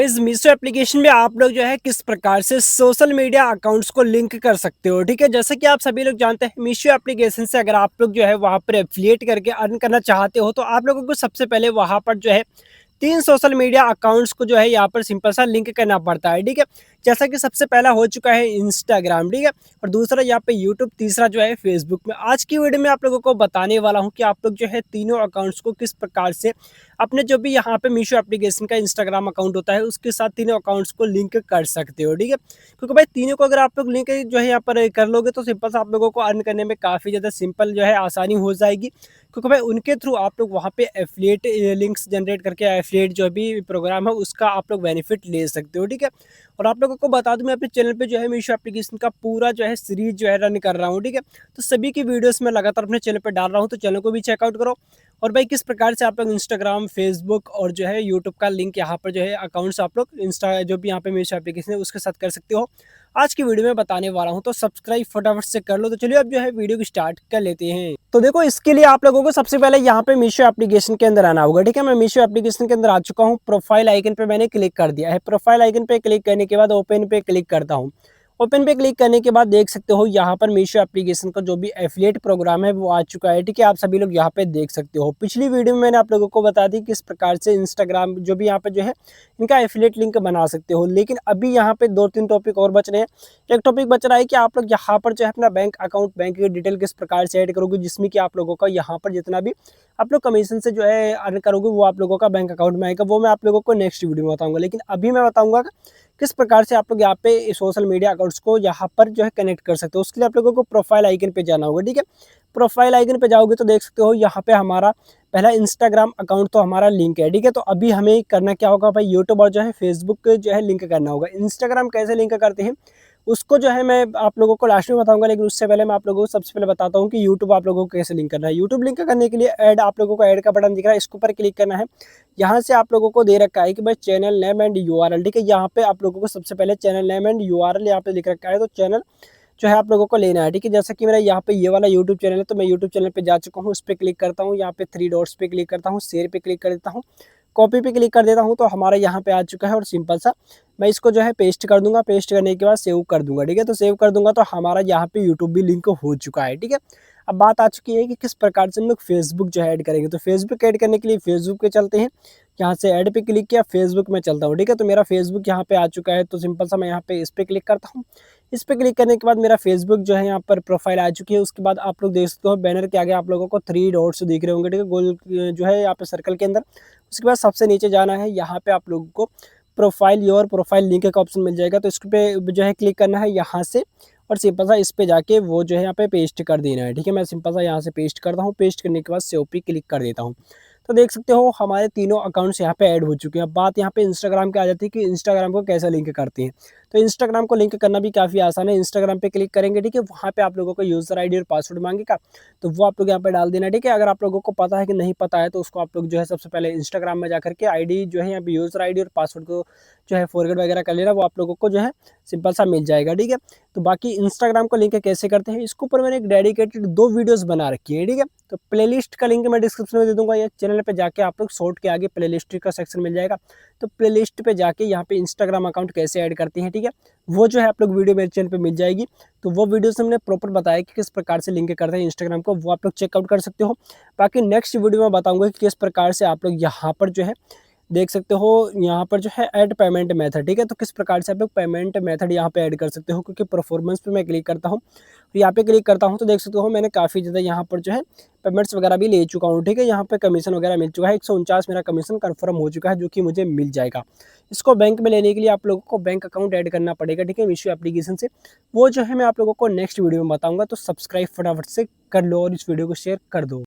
इस मीशो एप्लीकेशन में आप लोग जो है किस प्रकार से सोशल मीडिया अकाउंट्स को लिंक कर सकते हो। ठीक है, जैसे कि आप सभी लोग जानते हैं मीशो एप्लीकेशन से अगर आप लोग जो है वहां पर एफिलिएट करके अर्न करना चाहते हो तो आप लोगों को सबसे पहले वहां पर जो है 3 सोशल मीडिया अकाउंट्स को जो है यहाँ पर सिंपल सा लिंक करना पड़ता है। ठीक है, जैसा कि सबसे पहला हो चुका है इंस्टाग्राम। ठीक है, और दूसरा यहाँ पे यूट्यूब, तीसरा जो है फेसबुक। में आज की वीडियो में आप लोगों को बताने वाला हूँ कि आप लोग जो है तीनों अकाउंट्स को किस प्रकार से अपने जो भी यहाँ पे मीशो एप्लीकेशन का इंस्टाग्राम अकाउंट होता है उसके साथ तीनों अकाउंट्स को लिंक कर सकते हो। ठीक है, क्योंकि भाई तीनों को अगर आप लोग लिंक जो है यहाँ पर कर लोगे तो सिंपल सा आप लोगों को अर्न करने में काफ़ी ज़्यादा सिंपल जो है आसानी हो जाएगी, क्योंकि भाई उनके थ्रू आप लोग वहाँ पे एफिलिएट लिंक्स जनरेट करके एफिलिएट जो भी प्रोग्राम है उसका आप लोग बेनिफिट ले सकते हो। ठीक है, और आप लोगों को बता दूं मैं अपने चैनल पे जो है मीशो एप्लीकेशन का पूरा जो है सीरीज जो है रन कर रहा हूँ। ठीक है, तो सभी की वीडियोस मैं लगातार अपने चैनल पे डाल रहा हूँ, तो चैनल को भी चेकआउट करो। और भाई किस प्रकार से आप लोग इंस्टाग्राम, फेसबुक और जो है यूट्यूब का लिंक यहाँ पर जो है अकाउंट्स आप लोग इंस्टा जो भी यहाँ पे मीशो एप्लीकेशन है उसके साथ कर सकते हो, आज की वीडियो में बताने वाला हूं। तो सब्सक्राइब फटाफट से कर लो। तो चलिए अब जो है वीडियो को स्टार्ट कर लेते हैं। तो देखो, इसके लिए आप लोगों को सबसे पहले यहाँ पे मीशो एप्लीकेशन के अंदर आना होगा। ठीक है, मैं मीशो एप्लीकेशन के अंदर आ चुका हूँ। प्रोफाइल आइकन पे मैंने क्लिक कर दिया है। प्रोफाइल आइकन पे क्लिक करने के बाद ओपन पे क्लिक करता हूँ। ओपन पे क्लिक करने के बाद देख सकते हो यहाँ पर मीशो एप्लीकेशन का जो भी एफिलिएट प्रोग्राम है वो आ चुका है। ठीक है, आप सभी लोग यहाँ पे देख सकते हो। पिछली वीडियो में मैंने आप लोगों को बता दी किस प्रकार से इंस्टाग्राम जो भी यहाँ पे जो है इनका एफिलिएट लिंक बना सकते हो, लेकिन अभी यहाँ पे 2-3 टॉपिक और बच रहे हैं। एक टॉपिक बच रहा है कि आप लोग यहाँ पर जो है अपना बैंक अकाउंट, बैंक की डिटेल किस प्रकार से ऐड करोगे जिसमें कि आप लोगों का यहाँ पर जितना भी आप लोग कमीशन से जो है अर्न करोगे वो आप लोगों का बैंक अकाउंट में आएगा। वो मैं आप लोगों को नेक्स्ट वीडियो में बताऊंगा, लेकिन अभी मैं बताऊंगा किस प्रकार से आप लोग यहाँ पे सोशल मीडिया अकाउंट्स को यहाँ पर जो है कनेक्ट कर सकते हो। उसके लिए आप लोगों को प्रोफाइल आइकन पे जाना होगा। ठीक है, प्रोफाइल आइकन पे जाओगे तो देख सकते हो यहाँ पे हमारा पहला इंस्टाग्राम अकाउंट तो हमारा लिंक है। ठीक है, तो अभी हमें करना क्या होगा भाई, यूट्यूब और जो है फेसबुक जो है लिंक करना होगा। इंस्टाग्राम कैसे लिंक करते हैं उसको जो है मैं आप लोगों को लास्ट में बताऊंगा, लेकिन उससे पहले मैं आप लोगों को सबसे पहले बताता हूँ कि यूट्यूब आप लोगों को कैसे लिंक करना है। यूट्यूब लिंक करने के लिए ऐड, आप लोगों को ऐड का बटन दिख रहा है, इसके ऊपर क्लिक करना है। यहाँ से आप लोगों को दे रखा है कि भाई चैनल नेम एंड यूआरएल। ठीक है, यहाँ पे आप लोगों को सबसे पहले चैनल नेम एंड यूआरएल यहाँ पे लिख रखा है, तो चैनल जो है आप लोगों को लेना है। ठीक है, जैसा कि मेरा यहाँ पे ये वाला यूट्यूब चैनल है तो मैं यूट्यूब चैनल पे जा चुका हूँ। उस पर क्लिक करता हूँ, यहाँ पे 3 डॉट्स पे क्लिक करता हूँ, शेयर पे क्लिक कर देता हूँ, कॉपी पे क्लिक कर देता हूँ, तो हमारा यहाँ पे आ चुका है। और सिंपल सा मैं इसको जो है पेस्ट कर दूंगा। पेस्ट करने के बाद सेव कर दूंगा। ठीक है, तो सेव कर दूंगा तो हमारा यहाँ पे यूट्यूब भी लिंक हो चुका है। ठीक है, अब बात आ चुकी है कि किस प्रकार से हम लोग फेसबुक जो है ऐड करेंगे। तो फेसबुक ऐड करने के लिए फेसबुक पे चलते हैं। यहाँ से ऐड पे क्लिक किया, फेसबुक में चलता हूँ। ठीक है, तो मेरा फेसबुक यहाँ पे आ चुका है। तो सिंपल सा मैं यहाँ पे इस पे क्लिक करता हूँ। इस पे क्लिक करने के बाद मेरा फेसबुक जो है यहाँ पर प्रोफाइल आ चुकी है। उसके बाद आप लोग देख सकते हो बैनर के आगे आप लोगों को 3 डॉट्स दिख रहे होंगे। ठीक है, गोल जो है यहाँ पे सर्कल के अंदर। उसके बाद सबसे नीचे जाना है, यहाँ पे आप लोगों को प्रोफाइल, योर प्रोफाइल लिंक का ऑप्शन मिल जाएगा। तो इस पे जो है क्लिक करना है यहाँ से, और सिंपल सा इस पे जाके वो जो है यहाँ पे पेस्ट कर देना है। ठीक है, मैं सिंपल सा यहाँ से पेस्ट करता हूँ। पेस्ट करने के बाद सेव पे क्लिक कर देता हूँ। तो देख सकते हो हमारे तीनों अकाउंट्स यहाँ पे ऐड हो चुके हैं। अब बात यहाँ पे इंस्टाग्राम की आ जाती है कि इंस्टाग्राम को कैसे लिंक करते हैं। तो इंस्टाग्राम को लिंक करना भी काफ़ी आसान है। इंस्टाग्राम पे क्लिक करेंगे, ठीक है, वहाँ पे आप लोगों को यूज़र आईडी और पासवर्ड मांगेगा, तो वो आप लोग यहाँ पे डाल देना। ठीक है, अगर आप लोगों को पता है कि नहीं पता है तो उसको आप लोग जो है सबसे पहले इंस्टाग्राम में जाकर के आईडी जो है यहाँ पे यूज़र आईडी और पासवर्ड को जो है फॉरगेट वगैरह कर लेना, वो आप लोगों को जो है सिंपल सा मिल जाएगा। ठीक है, तो बाकी इंस्टाग्राम को लिंक कैसे करते हैं इसके ऊपर मैंने एक डेडिकेटेड 2 वीडियोस बना रखी है। ठीक है, तो प्लेलिस्ट का लिंक मैं डिस्क्रिप्शन में दे दूंगा, या चैनल पे जाके आप लोग शॉर्ट के आगे प्लेलिस्ट का सेक्शन मिल जाएगा। तो प्लेलिस्ट पे जाके यहाँ पे इंस्टाग्राम अकाउंट कैसे ऐड करते हैं, ठीक है, वो जो है आप लोग वीडियो मेरे चैनल पे मिल जाएगी। तो वो वीडियो से हमने प्रॉपर बताया कि किस प्रकार से लिंक करते हैं इंस्टाग्राम को, वो आप लोग चेकआउट कर सकते हो। बाकी नेक्स्ट वीडियो में बताऊंगा कि किस प्रकार से आप लोग यहाँ पर जो है देख सकते हो, यहाँ पर जो है ऐड पेमेंट मेथड। ठीक है, तो किस प्रकार से आप लोग पेमेंट मेथड यहाँ पे ऐड कर सकते हो, क्योंकि परफॉर्मेंस पे मैं क्लिक करता हूँ, तो यहाँ पे क्लिक करता हूँ तो देख सकते हो मैंने काफ़ी ज़्यादा यहाँ पर जो है पेमेंट्स वगैरह भी ले चुका हूँ। ठीक है, यहाँ पे कमीशन वगैरह मिल चुका है, 149 मेरा कमीशन कंफर्म हो चुका है, जो कि मुझे मिल जाएगा। इसको बैंक में लेने के लिए आप लोगों को बैंक अकाउंट ऐड करना पड़ेगा। ठीक है, मीशो एप्लीकेशन से, वो जो है मैं आप लोगों को नेक्स्ट वीडियो में बताऊँगा। तो सब्सक्राइब फटाफट से कर लो और इस वीडियो को शेयर कर दो।